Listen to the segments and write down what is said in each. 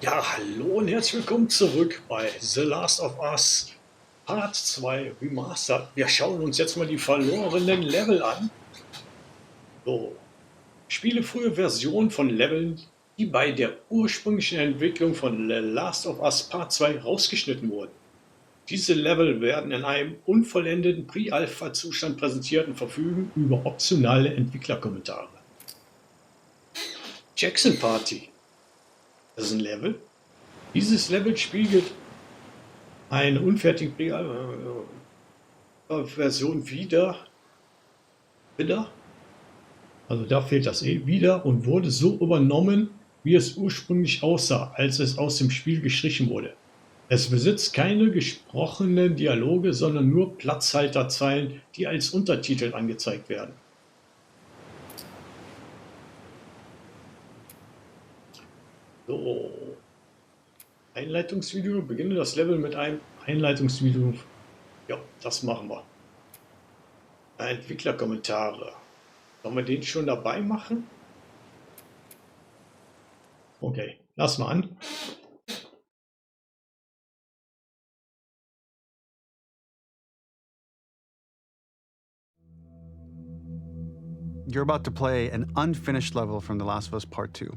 Ja, hallo und herzlich willkommen zurück bei The Last of Us Part 2 Remastered. Wir schauen uns jetzt mal die verlorenen Level an. So, spiele frühe Versionen von Leveln, die bei der ursprünglichen Entwicklung von The Last of Us Part 2 rausgeschnitten wurden. Diese Level werden in einem unvollendeten Pre-Alpha-Zustand präsentiert und verfügen über optionale Entwicklerkommentare. Jackson Party. Das ist ein Level. Dieses Level spiegelt eine unfertige Version wieder, also da fehlt das E, wieder und wurde so übernommen, wie es ursprünglich aussah, als es aus dem Spiel gestrichen wurde. Es besitzt keine gesprochenen Dialoge, sondern nur Platzhalterzeilen, die als Untertitel angezeigt werden. So, Einleitungsvideo. Beginne das Level mit einem Einleitungsvideo. Ja, das machen wir. Entwicklerkommentare. Sollen wir den schon dabei machen? Okay, lass mal an. You're about to play an unfinished level from The Last of Us Part 2.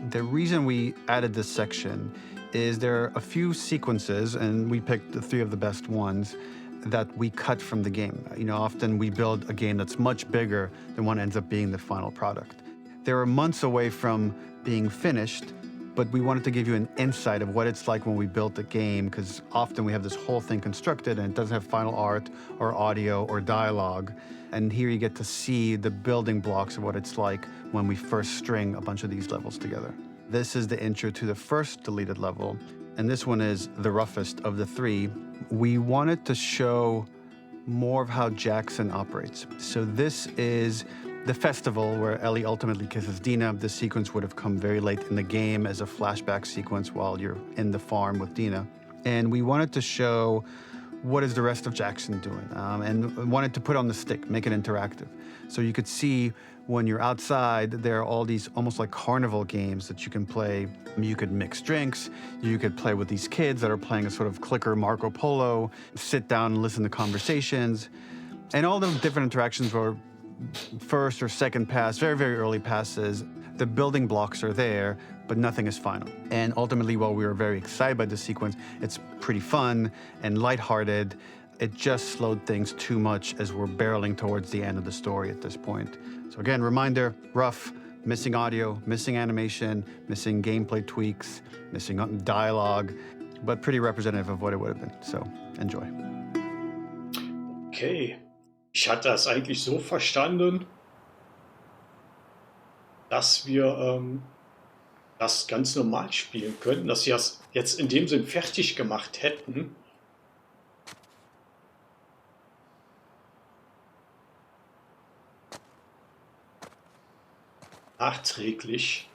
The reason we added this section is there are a few sequences, and we picked the 3 of the best ones, that we cut from the game. You know, often we build a game that's much bigger than what ends up being the final product. They were months away from being finished, but we wanted to give you an insight of what it's like when we built a game, because often we have this whole thing constructed and it doesn't have final art or audio or dialogue. And here you get to see the building blocks of what it's like when we first string a bunch of these levels together. This is the intro to the first deleted level, and this one is the roughest of the 3. We wanted to show more of how Jackson operates. So this is the festival where Ellie ultimately kisses Dina. This sequence would have come very late in the game as a flashback sequence while you're in the farm with Dina. And we wanted to show what is the rest of Jackson doing, and wanted to put on the stick, make it interactive. So you could see when you're outside, there are all these almost like carnival games that you can play. You could mix drinks, you could play with these kids that are playing a sort of clicker Marco Polo, sit down and listen to conversations. And all the different interactions were first or second pass, very, very early passes. The building blocks are there, but nothing is final. And ultimately, while we were very excited by this sequence, it's pretty fun and lighthearted. It just slowed things too much as we're barreling towards the end of the story at this point. So again, reminder, rough, missing audio, missing animation, missing gameplay tweaks, missing dialogue, but pretty representative of what it would have been. So enjoy. Okay. Ich hatte das eigentlich so verstanden, dass wir das ganz normal spielen könnten, dass sie das jetzt in dem Sinn fertig gemacht hätten. Nachträglich.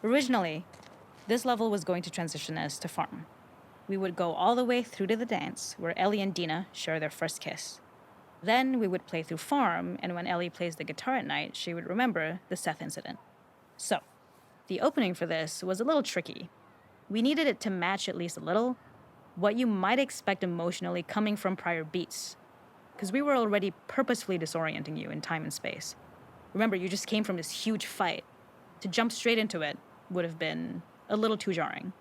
Originally, this level was going to transition us to farm. We would go all the way through to the dance, where Ellie and Dina share their first kiss. Then we would play through farm, and when Ellie plays the guitar at night, she would remember the Seth incident. So, the opening for this was a little tricky. We needed it to match at least a little what you might expect emotionally coming from prior beats, because we were already purposefully disorienting you in time and space. Remember, you just came from this huge fight. To jump straight into it would have been a little too jarring.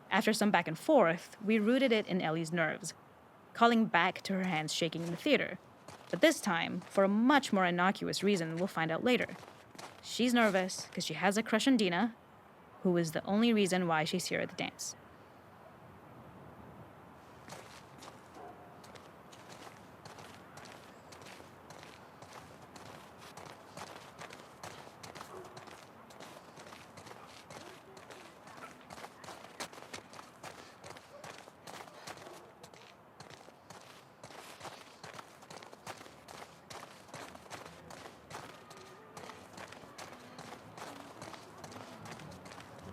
After some back and forth, we rooted it in Ellie's nerves, calling back to her hands shaking in the theater. But this time, for a much more innocuous reason we'll find out later. She's nervous because she has a crush on Dina, who is the only reason why she's here at the dance.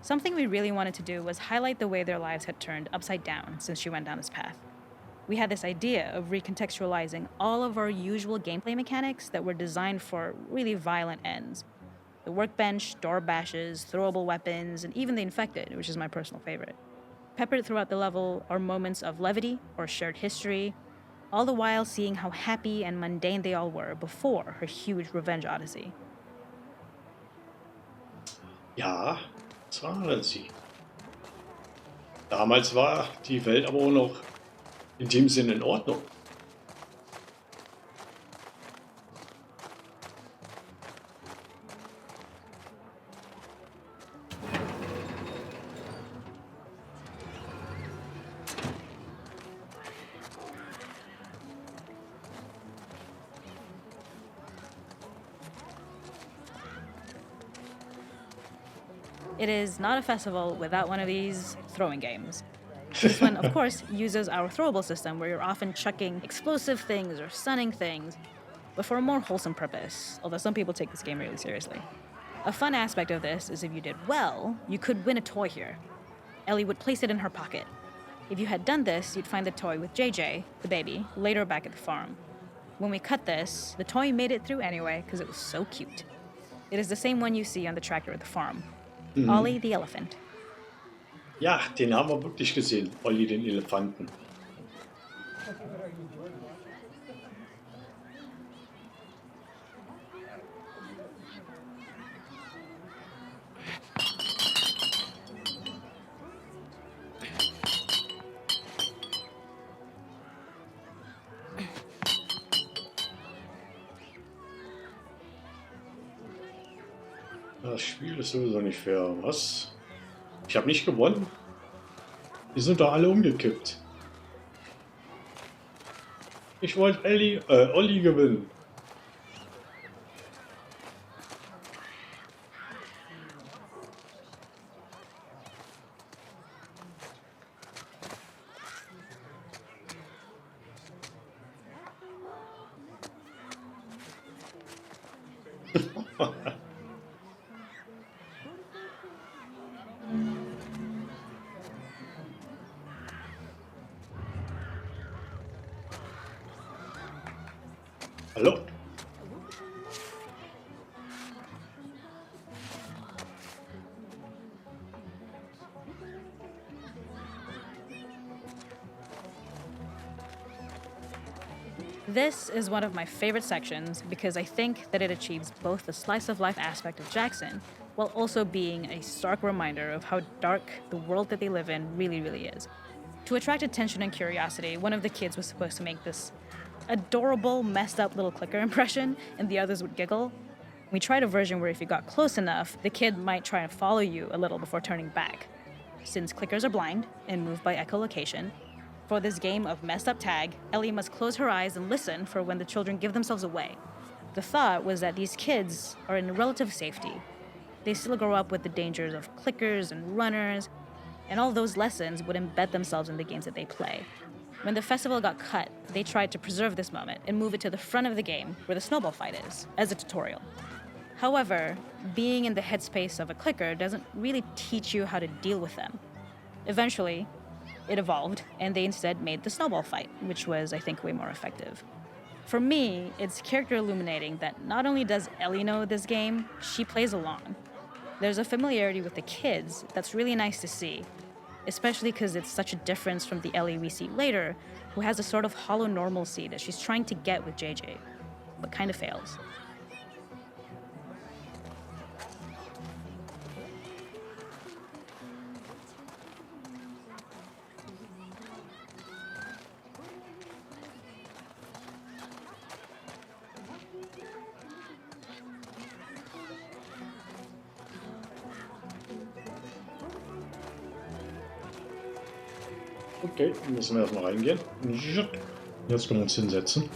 Something we really wanted to do was highlight the way their lives had turned upside down since she went down this path. we had this idea of recontextualizing all of our usual gameplay mechanics that were designed for really violent ends. The workbench, door bashes, throwable weapons, and even the infected, which is my personal favorite. Peppered throughout the level are moments of levity or shared history, all the while seeing how happy and mundane they all were before her huge revenge odyssey. Ja, das waren sie. Damals war die Welt aber auch noch in dem Sinne in Ordnung. It is not a festival without one of these throwing games. This one, of course, uses our throwable system where you're often chucking explosive things or stunning things, but for a more wholesome purpose, although some people take this game really seriously. A fun aspect of this is if you did well, you could win a toy here. Ellie would place it in her pocket. If you had done this, you'd find the toy with JJ, the baby, later back at the farm. When we cut this, the toy made it through anyway because it was so cute. It is the same one you see on the tractor at the farm. Ollie the elephant. Ja, den haben wir wirklich gesehen, Olli den Elefanten. Das Spiel ist sowieso nicht fair. Was? Ich habe nicht gewonnen. Die sind doch alle umgekippt. Ich wollte Olli gewinnen. Hallo? This is one of my favorite sections because I think that it achieves both the slice of life aspect of Jackson while also being a stark reminder of how dark the world that they live in really, really is. To attract attention and curiosity, one of the kids was supposed to make this adorable, messed up little clicker impression, and the others would giggle. We tried a version where if you got close enough, the kid might try and follow you a little before turning back. Since clickers are blind and move by echolocation, for this game of messed up tag, Ellie must close her eyes and listen for when the children give themselves away. The thought was that these kids are in relative safety. They still grow up with the dangers of clickers and runners, and all those lessons would embed themselves in the games that they play. When the festival got cut, they tried to preserve this moment and move it to the front of the game where the snowball fight is, as a tutorial. However, being in the headspace of a clicker doesn't really teach you how to deal with them. Eventually, it evolved, and they instead made the snowball fight, which was, I think, way more effective. For me, it's character illuminating that not only does Ellie know this game, she plays along. There's a familiarity with the kids that's really nice to see, especially because it's such a difference from the Ellie we see later, who has a sort of hollow normalcy that she's trying to get with JJ, but kind of fails. Okay, müssen wir erstmal reingehen. Jetzt können wir uns hinsetzen.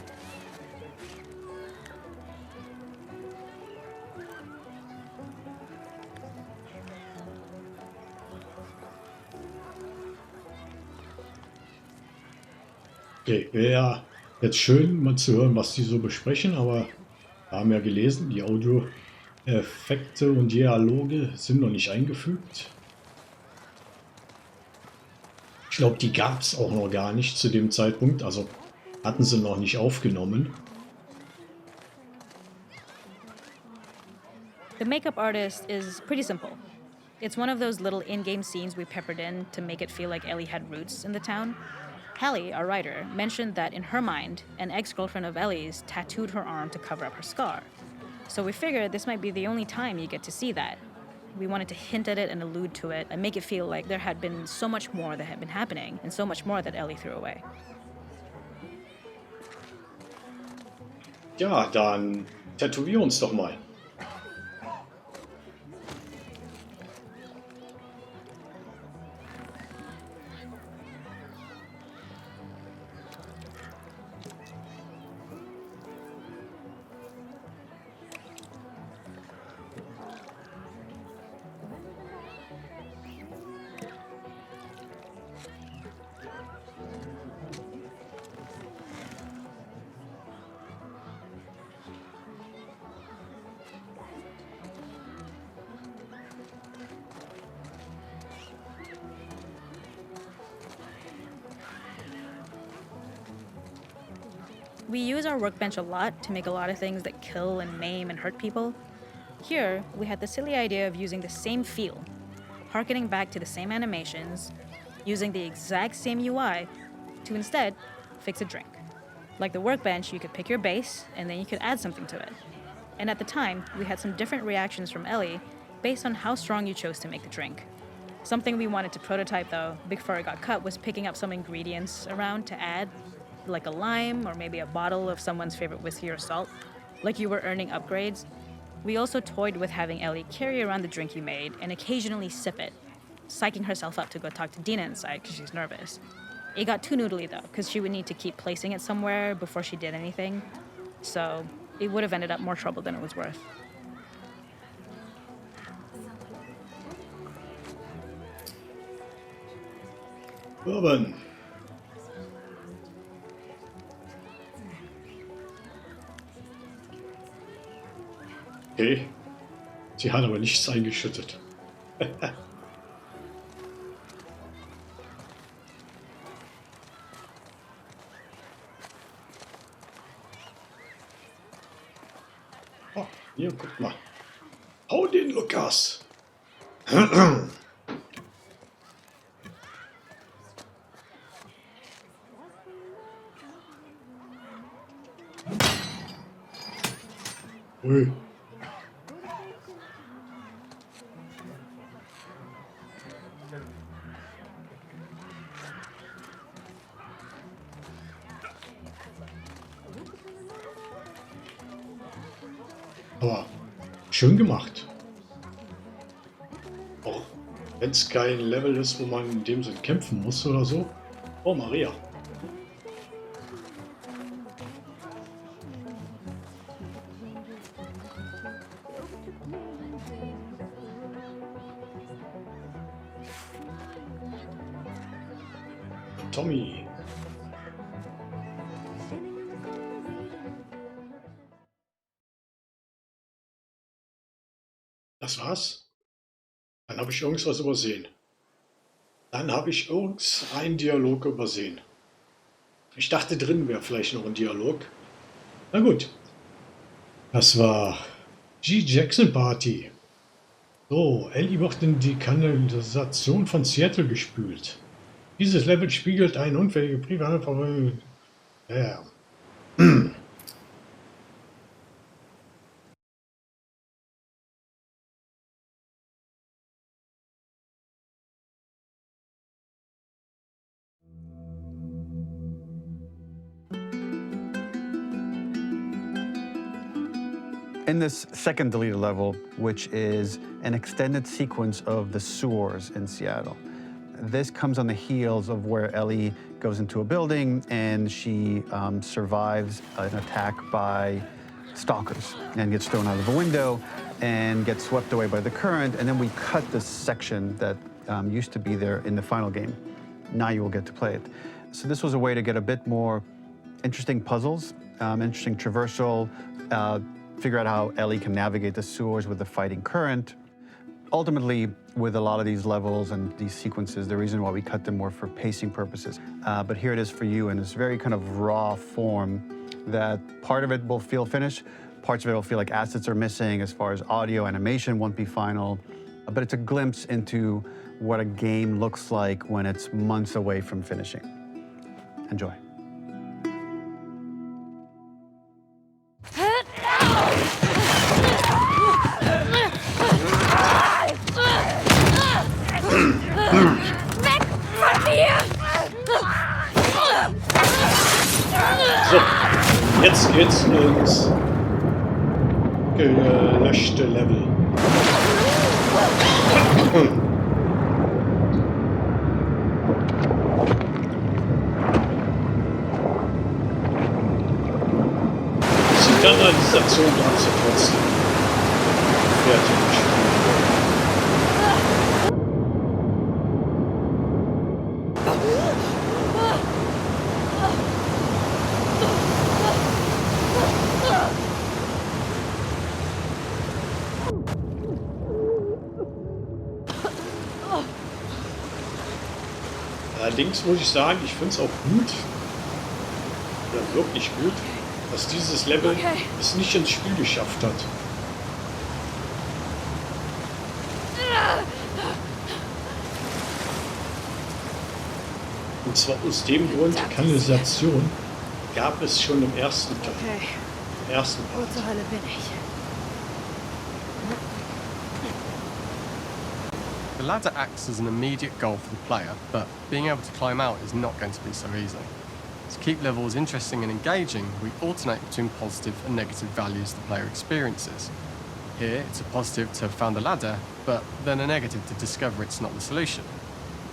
Okay, wäre ja jetzt schön, mal zu hören, was die so besprechen, aber wir haben ja gelesen, die Audioeffekte und Dialoge sind noch nicht eingefügt. Ich glaube, die gab es auch noch gar nicht zu dem Zeitpunkt. Also hatten sie noch nicht aufgenommen. The makeup artist is pretty simple. It's one of those little in-game scenes we peppered in to make it feel like Ellie had roots in the town. Hallie, our writer, mentioned that in her mind, an ex-girlfriend of Ellie's tattooed her arm to cover up her scar. So we figured this might be the only time you get to see that. We wanted to hint at it and allude to it and make it feel like there had been so much more that had been happening and so much more that Ellie threw away. Ja, dann tätowier uns doch mal. We use our workbench a lot to make a lot of things that kill and maim and hurt people. Here, we had the silly idea of using the same feel, harkening back to the same animations, using the exact same UI to instead fix a drink. Like the workbench, you could pick your base and then you could add something to it. And at the time, we had some different reactions from Ellie based on how strong you chose to make the drink. Something we wanted to prototype though, before it got cut, was picking up some ingredients around to add, like a lime or maybe a bottle of someone's favorite whiskey or salt, like you were earning upgrades. We also toyed with having Ellie carry around the drink you made and occasionally sip it, psyching herself up to go talk to Dina inside because she's nervous. It got too noodly though, because she would need to keep placing it somewhere before she did anything, so it would have ended up more trouble than it was worth. Bourbon. Okay. Sie hat aber nichts eingeschüttet. Oh, hier, guck mal. Hau den Lukas. Ui. Aber schön gemacht. Auch wenn es kein Level ist, wo man in dem Sinn kämpfen muss oder so. Oh, Maria. Tommy. Das war's? Dann habe ich irgendwas übersehen. Dann habe ich irgendeinen Dialog übersehen. Ich dachte, drin wäre vielleicht noch ein Dialog. Na gut. Das war G. Jackson Party. So, Ellie wird in die Kanalisation von Seattle gespült. Dieses Level spiegelt einen unfähigen Privatverwaltung. Ja. In this second deleted level, which is an extended sequence of the sewers in Seattle, this comes on the heels of where Ellie goes into a building and she survives an attack by stalkers and gets thrown out of a window and gets swept away by the current. And then we cut this section that used to be there in the final game. Now you will get to play it. So this was a way to get a bit more interesting puzzles, interesting traversal, figure out how Ellie can navigate the sewers with the fighting current. ultimately, with a lot of these levels and these sequences, the reason why we cut them more for pacing purposes. But here it is for you in this very kind of raw form that part of it will feel finished, parts of it will feel like assets are missing as far as audio, animation won't be final. But it's a glimpse into what a game looks like when it's months away from finishing. Enjoy. So, jetzt geht's ins gelöschte Level. Die Kanalisation kannst du trotzdem fertig spielen. Allerdings muss ich sagen, ich finde es auch gut, oder wirklich gut, dass dieses Level es nicht ins Spiel geschafft hat. Und zwar aus dem Grund, Kanalisation gab es schon im ersten Teil. Okay, Im ersten wo Part. zur Hölle bin ich? The ladder acts as an immediate goal for the player, but being able to climb out is not going to be so easy. To keep levels interesting and engaging, we alternate between positive and negative values the player experiences. Here, it's a positive to have found a ladder, but then a negative to discover it's not the solution.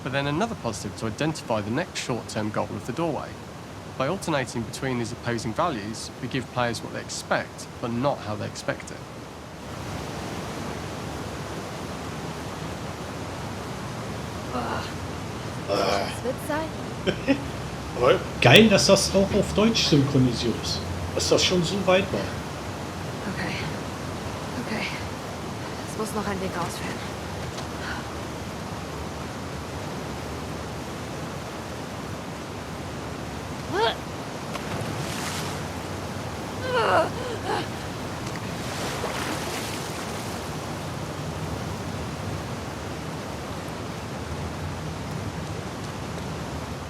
But then another positive to identify the next short-term goal of the doorway. By alternating between these opposing values, we give players what they expect, but not how they expect it. Das wird sein? Aber geil, dass das auch auf Deutsch synchronisiert ist. Dass das schon so weit war. Okay. Okay. Es muss noch ein Weg ausführen.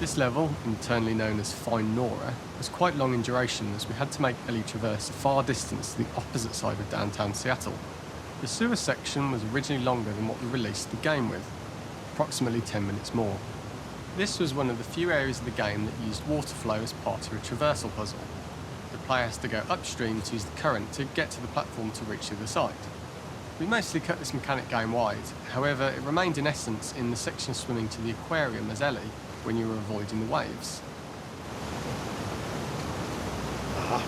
This level, internally known as Find Nora, was quite long in duration as we had to make Ellie traverse a far distance to the opposite side of downtown Seattle. The sewer section was originally longer than what we released the game with, approximately 10 minutes more. This was one of the few areas of the game that used water flow as part of a traversal puzzle. The player has to go upstream to use the current to get to the platform to reach the other side. We mostly cut this mechanic game wide, however it remained in essence in the section swimming to the aquarium as Ellie, when you were avoiding the waves. Aha.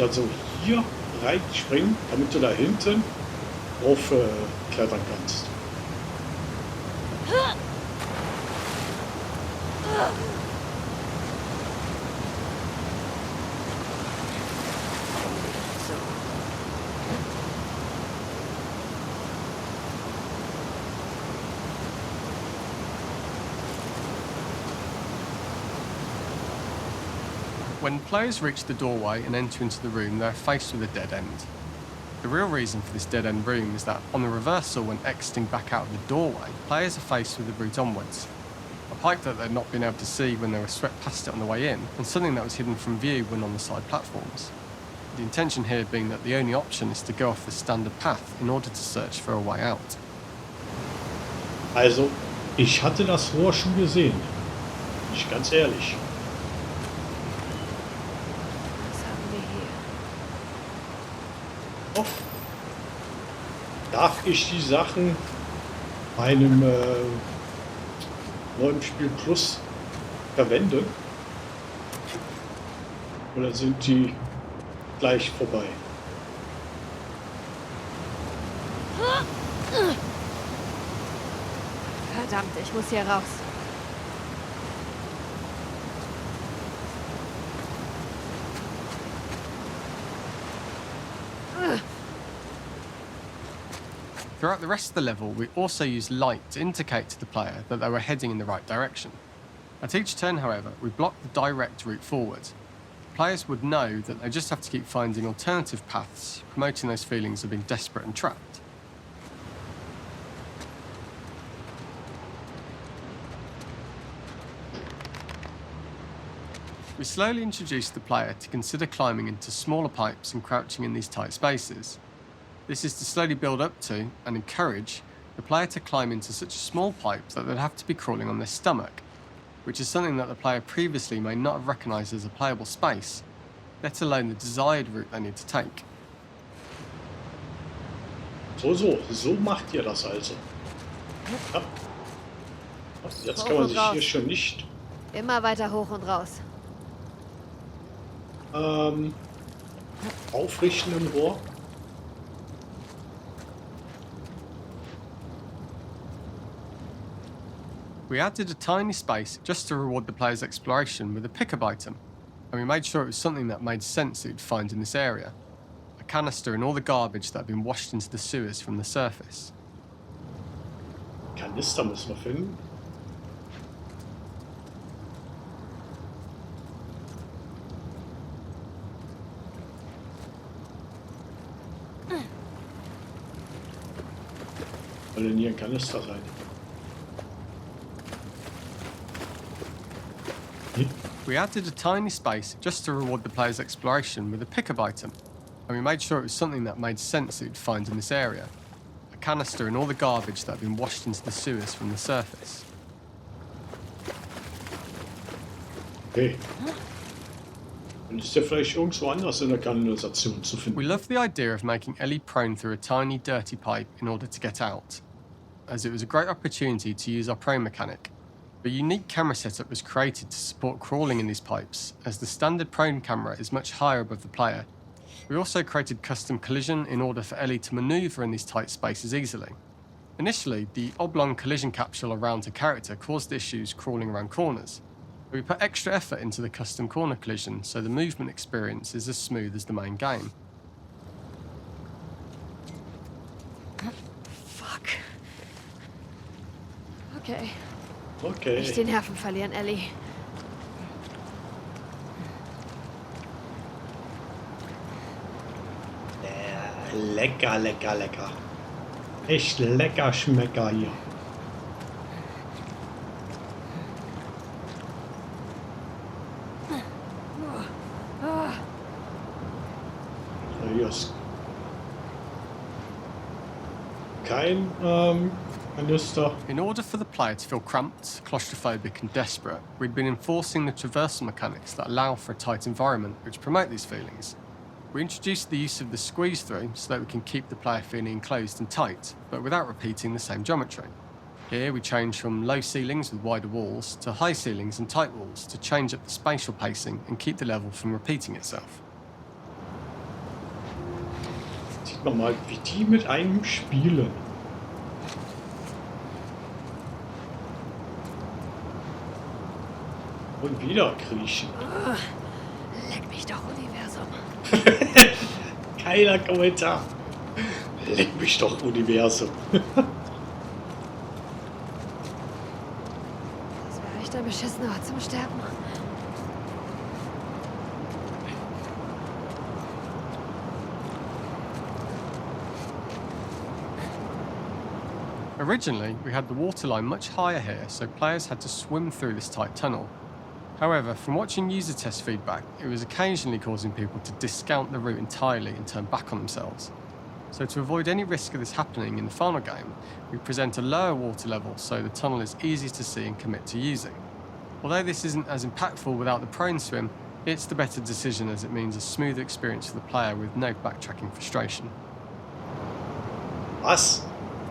Also hier reinspringen, damit du da hinten drauf klettern kannst. When players reach the doorway and enter into the room, they're faced with a dead end. The real reason for this dead-end room is that on the reversal, when exiting back out of the doorway, players are faced with the route onwards. A pipe that they'd not been able to see when they were swept past it on the way in, and something that was hidden from view when on the side platforms. The intention here being that the only option is to go off the standard path in order to search for a way out. Also, ich hatte das Rohr schon gesehen. Bin ich ganz ehrlich. Was haben wir hier? Oh. Darf ich die Sachen meinem neuen Spiel Plus verwenden? Oder sind die gleich vorbei? Verdammt, ich muss hier raus. Throughout the rest of the level, we also used light to indicate to the player that they were heading in the right direction. At each turn, however, we blocked the direct route forward. Players would know that they just have to keep finding alternative paths, promoting those feelings of being desperate and trapped. We slowly introduced the player to consider climbing into smaller pipes and crouching in these tight spaces. This is to slowly build up to, and encourage, the player to climb into such a small pipe that they'd have to be crawling on their stomach, which is something that the player previously may not have recognised as a playable space, let alone the desired route they need to take. So macht ihr das also. Ja. Jetzt kann man sich hier schon nicht Immer weiter hoch und raus. aufrichten im Rohr. We added a tiny space just to reward the player's exploration with a pickup item, and we made sure it was something that made sense that you'd find in this area. A canister and all the garbage that had been washed into the sewers from the surface. Kanister müssen wir finden. Soll denn hier ein Kanister sein? We added a tiny space just to reward the player's exploration with a pickup item, and we made sure it was something that made sense that you'd find in this area. A canister and all the garbage that had been washed into the sewers from the surface. Okay. Dann ist der vielleicht irgendwo anders in der Kanalisation zu We finden. loved the idea of making Ellie prone through a tiny, dirty pipe in order to get out, as it was a great opportunity to use our prone mechanic. A unique camera setup was created to support crawling in these pipes, as the standard prone camera is much higher above the player. We also created custom collision in order for Ellie to manoeuvre in these tight spaces easily. Initially, the oblong collision capsule around her character caused issues crawling around corners. We put extra effort into the custom corner collision, so the movement experience is as smooth as the main game. Fuck. Okay. Okay. Nicht den Nerven verlieren, Ellie. Lecker, lecker, lecker. Echt lecker Schmecker hier. So, hier ist kein Kanister. In order for the player to feel cramped, claustrophobic and desperate, we'd been enforcing the traversal mechanics that allow for a tight environment which promote these feelings. We introduced the use of the squeeze through so that we can keep the player feeling enclosed and tight, but without repeating the same geometry. Here we change from low ceilings with wider walls to high ceilings and tight walls to change up the spatial pacing and keep the level from repeating itself. Sieht man mal, wie die mit einem spielen. Und wieder kriechen. Leck mich doch, Universum. Keiner Kommentar. Leck mich doch, Universum. Das wäre echt ein beschissener Ort zum Sterben. Originally, we had the waterline much higher here, so players had to swim through this tight tunnel. However, from watching user test feedback, it was occasionally causing people to discount the route entirely and turn back on themselves. So to avoid any risk of this happening in the final game, we present a lower water level so the tunnel is easy to see and commit to using. Although this isn't as impactful without the prone swim, it's the better decision as it means a smoother experience for the player with no backtracking frustration. Was?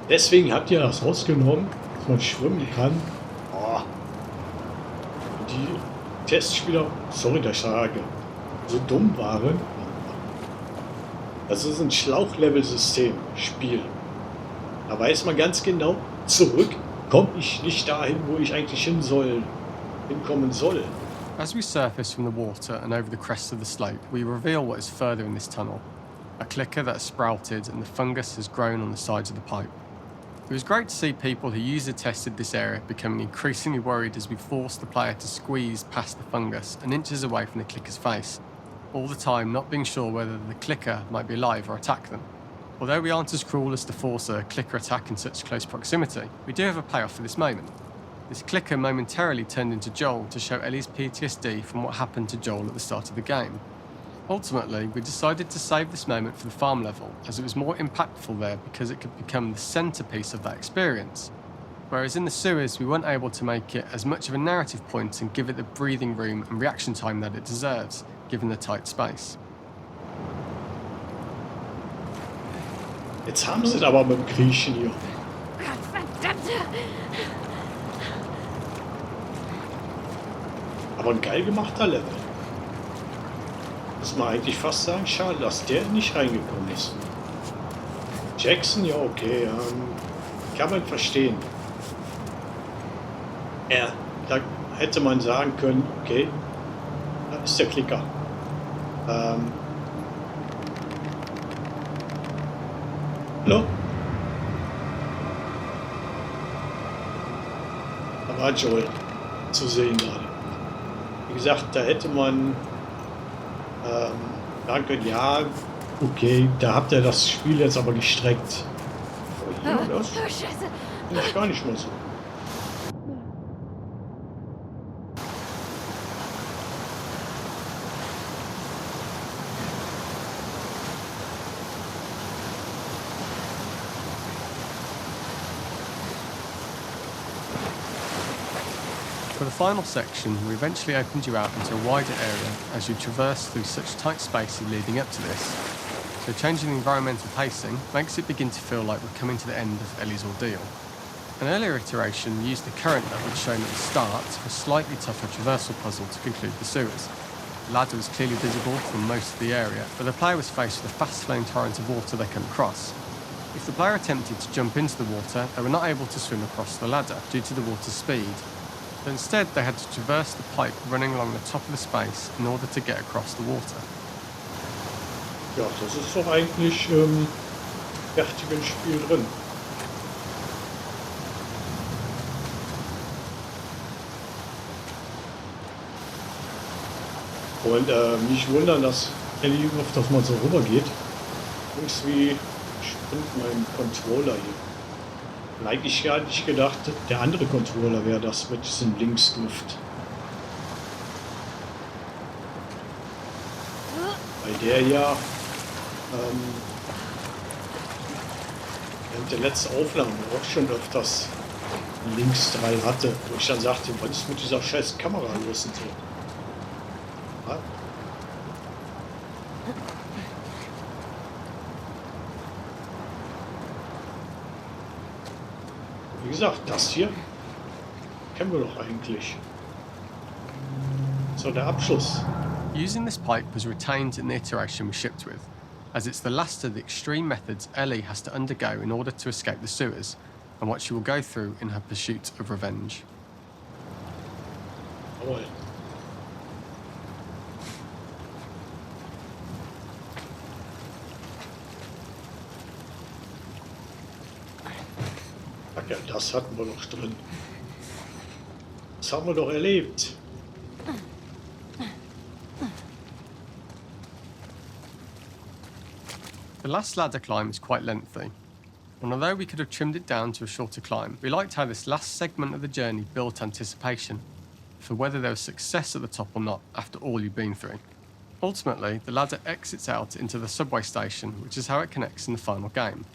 Deswegen habt ihr das rausgenommen, dass man schwimmen kann? Oh. Die Testspieler, sorry, dass ich sage, so dumm waren. Das ist ein Schlauchlevel-System, Spiel. Da weiß man ganz genau, zurück komme ich nicht dahin, wo ich eigentlich hinkommen soll. As we surface from the water and over the crest of the slope, we reveal what is further in this tunnel. a clicker that has sprouted and the fungus has grown on the sides of the pipe. It was great to see people who user tested this area becoming increasingly worried as we forced the player to squeeze past the fungus and inches away from the clicker's face, all the time not being sure whether the clicker might be alive or attack them. Although we aren't as cruel as to force a clicker attack in such close proximity, we do have a payoff for this moment. This clicker momentarily turned into Joel to show Ellie's PTSD from what happened to Joel at the start of the game. Ultimately, we decided to save this moment for the farm level, as it was more impactful there because it could become the centrepiece of that experience. Whereas in the sewers, we weren't able to make it as much of a narrative point and give it the breathing room and reaction time that it deserves, given the tight space. Jetzt haben sie es aber mit dem Griechen hier. Gottverdammt! Aber ein geil gemachter Level. Muss man eigentlich fast sagen, schade, dass der nicht reingekommen ist. Jackson, ja okay, kann man verstehen. Da hätte man sagen können, okay, da ist der Klicker. Hallo? Da war Joel zu sehen gerade. Wie gesagt, da hätte man sagen können, ja, okay, da habt ihr das Spiel jetzt aber gestreckt. Aber hier, das Scheiße! finde ich gar nicht mehr so. For the final section, we eventually opened you out into a wider area as you traverse through such tight spaces leading up to this. So changing the environmental pacing makes it begin to feel like we're coming to the end of Ellie's ordeal. An earlier iteration used the current that we'd shown at the start for a slightly tougher traversal puzzle to conclude the sewers. The ladder was clearly visible from most of the area, but the player was faced with a fast-flowing torrent of water they couldn't cross. If the player attempted to jump into the water, they were not able to swim across the ladder due to the water's speed. But instead, they had to traverse the pipe running along the top of the space in order to get across the water. Ja, das ist doch eigentlich fertig im Spiel drin. Und nicht wundern, dass Ellie oft, dass man so rüber geht. Irgendwie springt mein Controller hier. Und eigentlich hatte ich gedacht, der andere Controller wäre das mit diesem Linksgriff. Weil der ja während der letzten Aufnahme auch schon öfters links 3 hatte, wo ich dann sagte, was ist mit dieser scheiß Kamera los und so. Ja? Wie gesagt, das hier kennen wir doch eigentlich. So, der Abschluss. Using this pipe was retained in the iteration we shipped with, as it's the last of the extreme methods Ellie has to undergo in order to escape the sewers, and what she will go through in her pursuit of revenge. Jawohl. Ach ja, das hatten wir doch drin. Das haben wir doch erlebt. The last ladder climb is quite lengthy, and although we could have trimmed it down to a shorter climb, we liked how this last segment of the journey built anticipation for whether there was success at the top or not after all you've been through. Ultimately, the ladder exits out into the subway station, which is how it connects in the final game.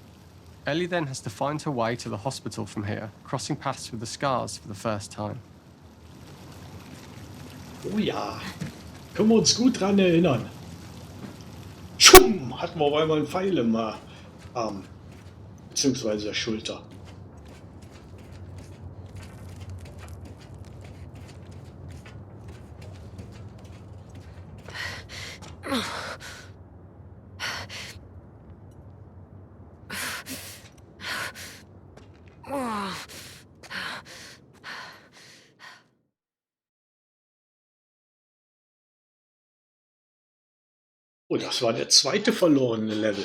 Ellie then has to find her way to the hospital from here, crossing paths with the Scars for the first time. Oh ja, können wir uns gut dran erinnern. Schum, hatten wir auf einmal einen Pfeil im Arm, beziehungsweise der Schulter. Oh, das war der zweite verlorene Level.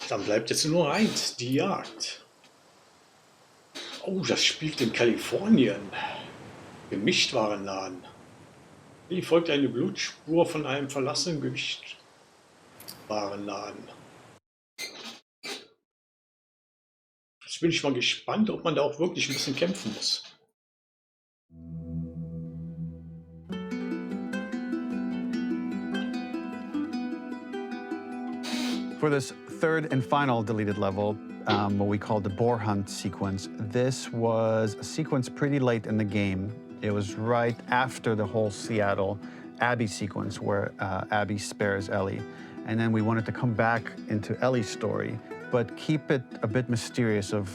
Dann bleibt jetzt nur eins, die Jagd. Oh, das spielt in Kalifornien. Gemischtwarenladen. Hier folgt eine Blutspur von einem verlassenen Gemischtwarenladen. Jetzt bin ich mal gespannt, ob man da auch wirklich ein bisschen kämpfen muss. For this third and final deleted level, what we call the boar hunt sequence, this was a sequence pretty late in the game. It was right after the whole Seattle Abby sequence where Abby spares Ellie. And then we wanted to come back into Ellie's story, but keep it a bit mysterious of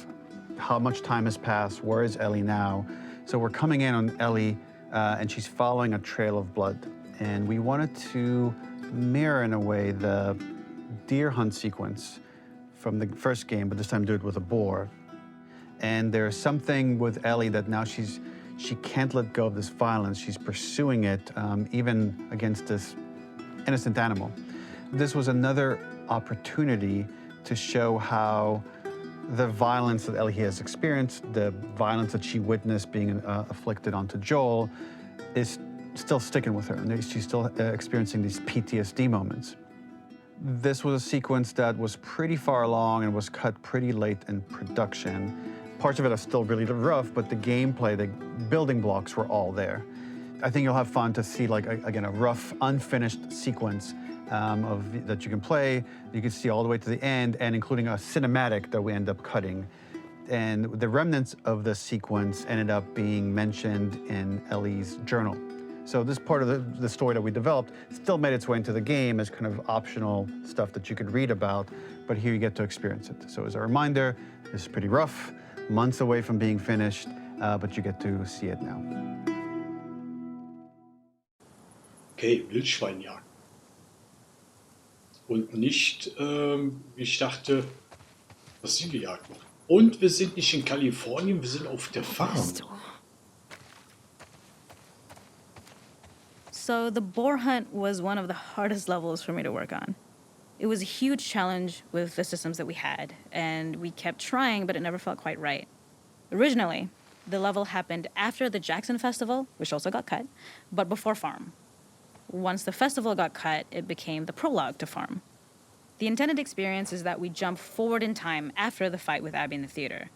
how much time has passed, where is Ellie now? So we're coming in on Ellie and she's following a trail of blood. And we wanted to mirror in a way the deer hunt sequence from the first game, but this time do it with a boar. And there's something with Ellie that now she can't let go of this violence. She's pursuing it, even against this innocent animal. This was another opportunity to show how the violence that Ellie has experienced, the violence that she witnessed being afflicted onto Joel, is still sticking with her, and she's still experiencing these PTSD moments. This was a sequence that was pretty far along and was cut pretty late in production. Parts of it are still really rough, but the gameplay, the building blocks were all there. I think you'll have fun to see, like, again, a rough, unfinished sequence that you can play. You can see all the way to the end, and including a cinematic that we end up cutting. And the remnants of the sequence ended up being mentioned in Ellie's journal. So this part of the story that we developed still made its way into the game as kind of optional stuff that you could read about, but here you get to experience it. So as a reminder, this is pretty rough, months away from being finished, but you get to see it now. Okay, Wildschweinjagd. Und nicht, wie ich dachte, was sie gejagt wird. Und wir sind nicht in Kalifornien, wir sind auf der Farm. So the boar hunt was one of the hardest levels for me to work on. It was a huge challenge with the systems that we had, and we kept trying, but it never felt quite right. Originally, the level happened after the Jackson Festival, which also got cut, but before Farm. Once the festival got cut, it became the prologue to Farm. The intended experience is that we jump forward in time after the fight with Abby in the theater.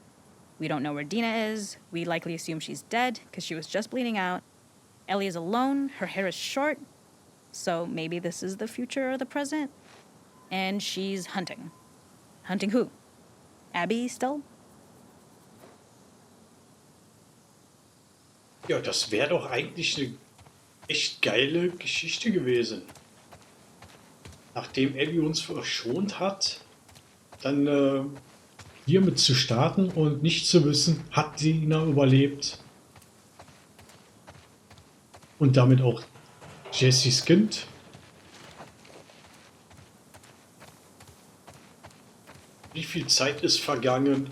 We don't know where Dina is. We likely assume she's dead because she was just bleeding out. Ellie is alone, her hair is short, so maybe this is the future or the present. And she's hunting. Hunting who? Abby still? Ja, das wäre doch eigentlich eine echt geile Geschichte gewesen. Nachdem Abby uns verschont hat, dann hiermit zu starten und nicht zu wissen, hat Dina überlebt. Und damit auch Jessys Kind. Wie viel Zeit ist vergangen?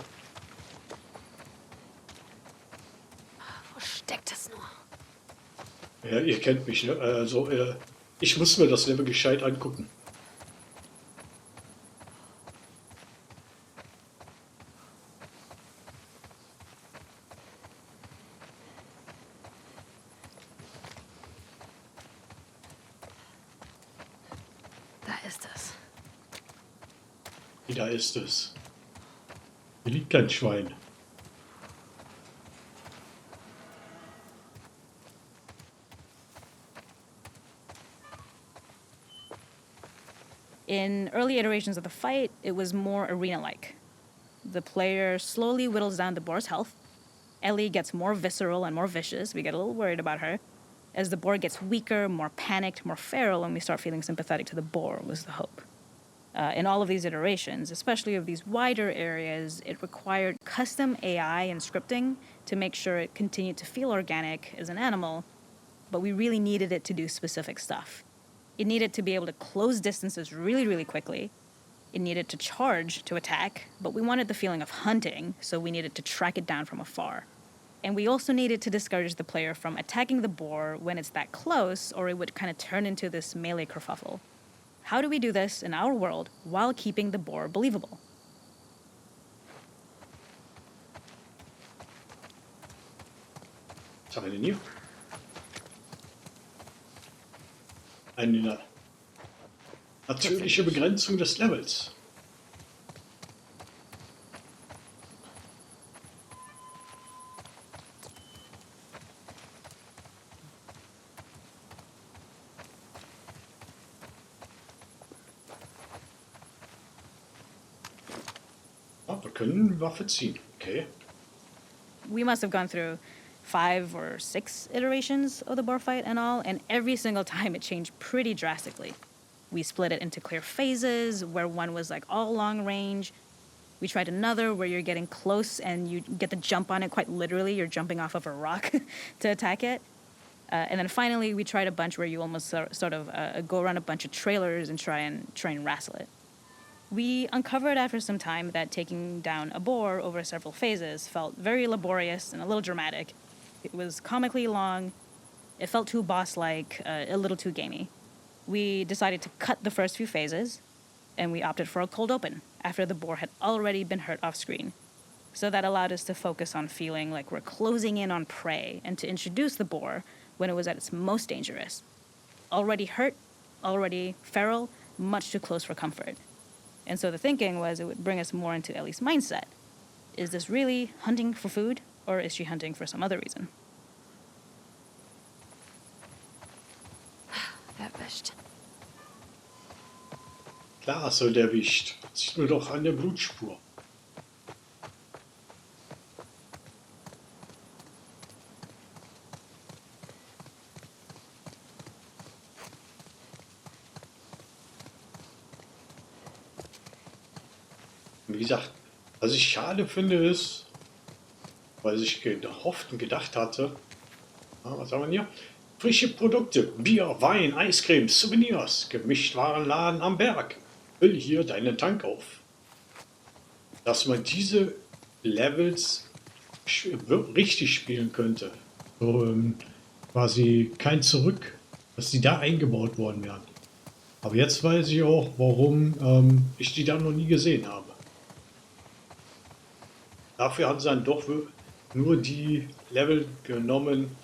Wo steckt es nur? Ja, ihr kennt mich, ne? Also, ich muss mir das Level gescheit angucken. Da ist es. Hier liegt kein Schwein. In early iterations of the fight, it was more arena-like. The player slowly whittles down the boar's health. Ellie gets more visceral and more vicious. We get a little worried about her. As the boar gets weaker, more panicked, more feral, and we start feeling sympathetic to the boar was the hope. In all of these iterations, especially of these wider areas, it required custom AI and scripting to make sure it continued to feel organic as an animal, but we really needed it to do specific stuff. It needed to be able to close distances really, really quickly. It needed to charge to attack, but we wanted the feeling of hunting, so we needed to track it down from afar. And we also needed to discourage the player from attacking the boar when it's that close, or it would kind of turn into this melee kerfuffle. How do we do this in our world while keeping the boar believable? Was haben wir denn hier? Eine natürliche Begrenzung des Levels. Ah, wir können Waffe ziehen. Okay. We must have gone through 5 or 6 iterations of the boar fight and all, and every single time it changed pretty drastically. We split it into clear phases, where one was like all long range. We tried another where you're getting close and you get the jump on it quite literally. You're jumping off of a rock to attack it. And then finally, we tried a bunch where you almost sort of go around a bunch of trailers and try and wrestle it. We uncovered after some time that taking down a boar over several phases felt very laborious and a little dramatic. It was comically long. It felt too boss-like, a little too gamey. We decided to cut the first few phases, and we opted for a cold open after the boar had already been hurt off screen. So that allowed us to focus on feeling like we're closing in on prey and to introduce the boar when it was at its most dangerous. Already hurt, already feral, much too close for comfort. And so the thinking was it would bring us more into Ellie's mindset. Is this really hunting for food, or is she hunting for some other reason? Erwischt. Klar hast du erwischt. Sieht nur doch an der Blutspur. Wie gesagt, was ich schade finde ist, weil ich gehofft und gedacht hatte, was haben wir hier? Frische Produkte, Bier, Wein, Eiscreme, Souvenirs, Gemischtwarenladen am Berg. Füll hier deinen Tank auf. Dass man diese Levels richtig spielen könnte. So, quasi kein Zurück, dass die da eingebaut worden wären. Aber jetzt weiß ich auch, warum ich die da noch nie gesehen habe. Dafür haben sie dann doch nur die Level genommen,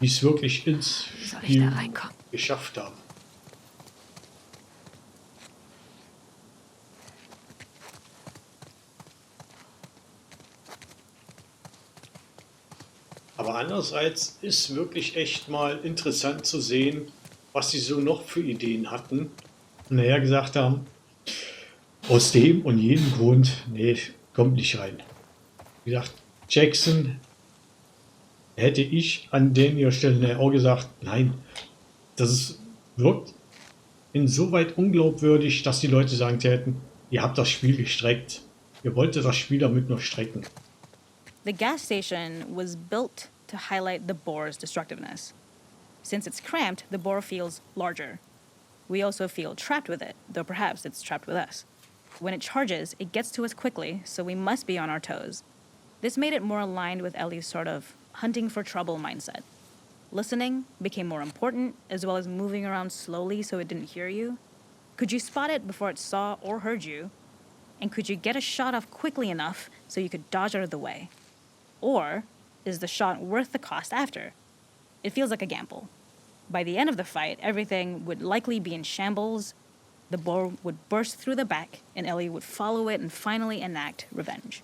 die es wirklich ins Wie soll ich Spiel da reinkommen? geschafft haben. Aber andererseits ist wirklich echt mal interessant zu sehen, was sie so noch für Ideen hatten. Und nachher gesagt haben, aus dem und jedem Grund, nee, kommt nicht rein. Wie gesagt, Jackson hätte ich an der Stelle auch gesagt, nein, wirkt insoweit unglaubwürdig, dass die Leute sagen hätten, ihr habt das Spiel gestreckt. Ihr wolltet das Spiel damit nur strecken. The gas station was built to highlight the boar's destructiveness. Since it's cramped, the boar feels larger. We also feel trapped with it, though perhaps it's trapped with us. When it charges, it gets to us quickly, so we must be on our toes. This made it more aligned with Ellie's sort of hunting for trouble mindset. Listening became more important, as well as moving around slowly so it didn't hear you. Could you spot it before it saw or heard you? And could you get a shot off quickly enough so you could dodge out of the way? Or is the shot worth the cost after? It feels like a gamble. By the end of the fight, everything would likely be in shambles. The boar would burst through the back, and Ellie would follow it and finally enact revenge.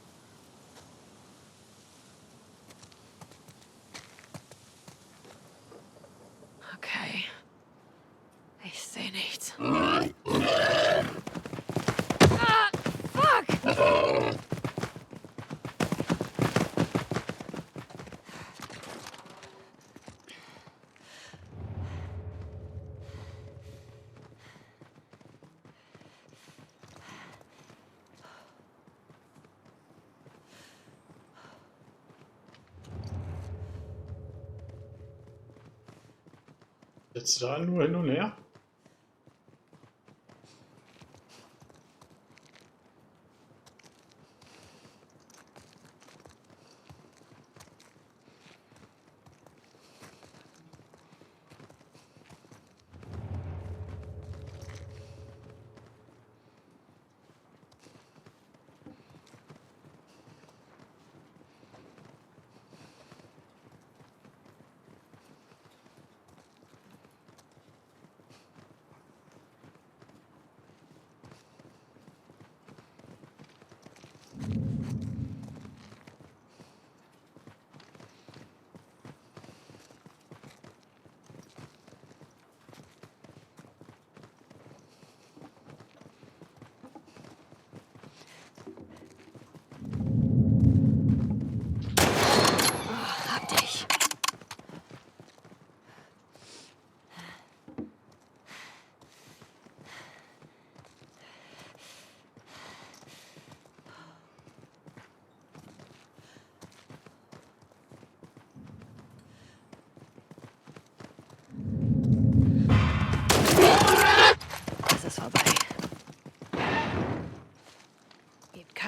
Okay. Ich sehe nichts. Fuck! Jetzt da nur hin und her.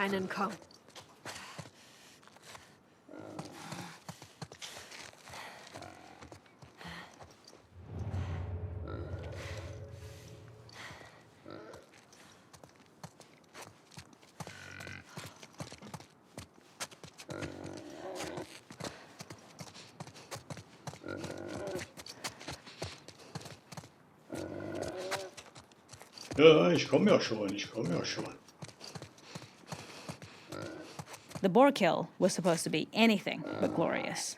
keinen, komm. Ja, ich komme ja schon, ich komme ja schon. The boar kill was supposed to be anything but glorious.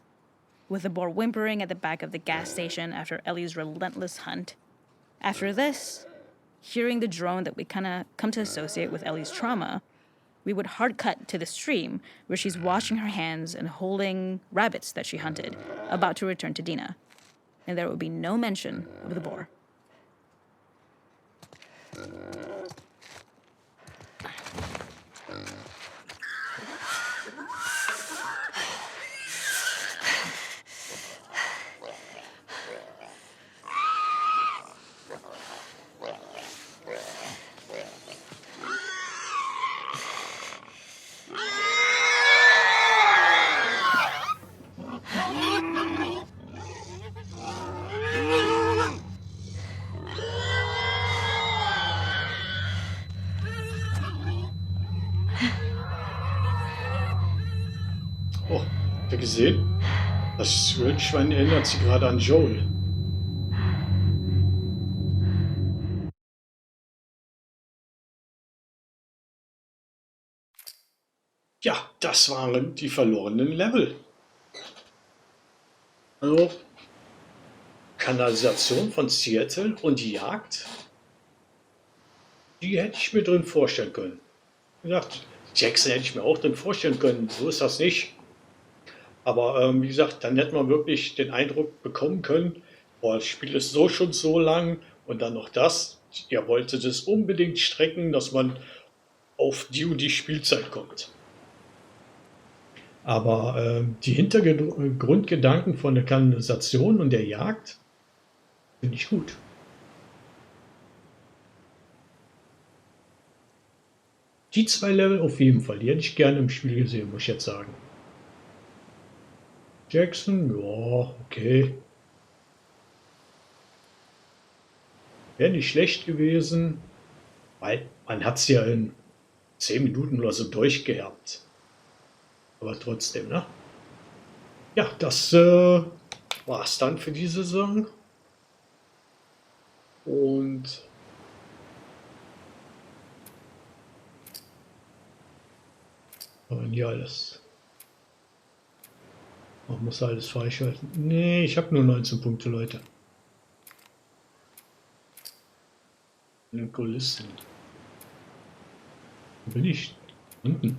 With the boar whimpering at the back of the gas station after Ellie's relentless hunt. After this, hearing the drone that we kinda come to associate with Ellie's trauma, we would hard cut to the stream where she's washing her hands and holding rabbits that she hunted, about to return to Dina. And there would be no mention of the boar. Oh, habt ihr gesehen? Das Wildschwein erinnert sich gerade an Joel. Ja, das waren die verlorenen Level. Also, Kanalisation von Seattle und die Jagd, die hätte ich mir drin vorstellen können. Wie gesagt, Jackson hätte ich mir auch drin vorstellen können, so ist das nicht. Aber wie gesagt, dann hätte man wirklich den Eindruck bekommen können, boah, das Spiel ist so schon so lang und dann noch das. Ihr wolltet es unbedingt strecken, dass man auf die und die Spielzeit kommt. Aber die Hintergrundgedanken von der Kanalisation und der Jagd finde ich gut. Die zwei Level auf jeden Fall, die hätte ich gerne im Spiel gesehen, muss ich jetzt sagen. Jackson, ja, okay. Wäre nicht schlecht gewesen, weil man hat es ja in 10 Minuten oder so durchgehabt. Aber trotzdem, ne? Ja, das war es dann für die Saison. Und aber hier alles. Man muss alles freischalten. Nee, ich habe nur 19 Punkte, Leute. In den Kulissen. Wo bin ich? Unten.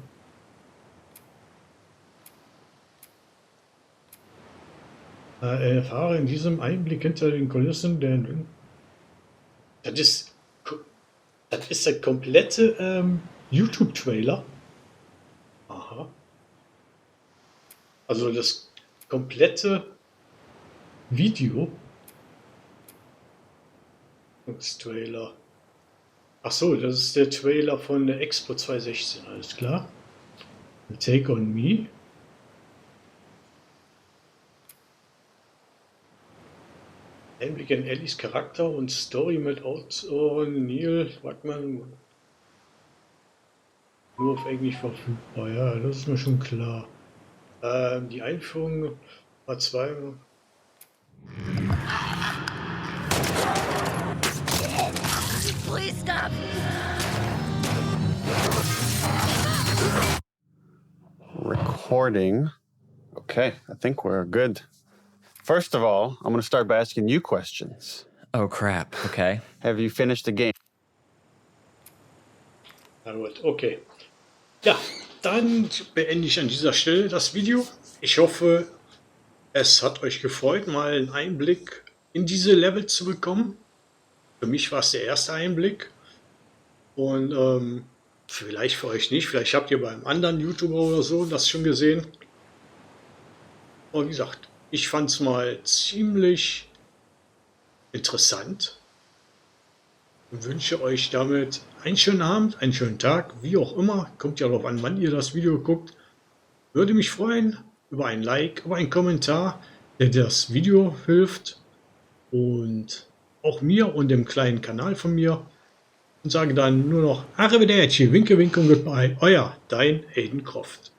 Erfahre in diesem Einblick hinter den Kulissen den. Das ist der komplette YouTube-Trailer. Aha. Also das komplette Video. Das Trailer. Ach so, das ist der Trailer von der Expo 2016, alles klar. Take on Me. Einblick in Ellies Charakter und Story mit Autor Neil Wackman. Nur auf Englisch verfügbar, ja, das ist mir schon klar. Die Einführung war zweimal. Please stop! Recording. Okay, I think we're good. First of all, I'm going to start by asking you questions. Oh, crap. Okay. Have you finished the game? Na gut, okay. Ja, dann beende ich an dieser Stelle das Video. Ich hoffe, es hat euch gefreut, mal einen Einblick in diese Level zu bekommen. Für mich war es der erste Einblick. Und vielleicht für euch nicht. Vielleicht habt ihr beim anderen YouTuber oder so das schon gesehen. Und wie gesagt, ich fand es mal ziemlich interessant. und wünsche euch damit einen schönen Abend, einen schönen Tag, wie auch immer. Kommt ja darauf an, wann ihr das Video guckt. Würde mich freuen über ein Like, über einen Kommentar, der das Video hilft und auch mir und dem kleinen Kanal von mir. Und sage dann nur noch Arrivederci, Winke, Winke und Goodbye, euer Dein Aiden Croft.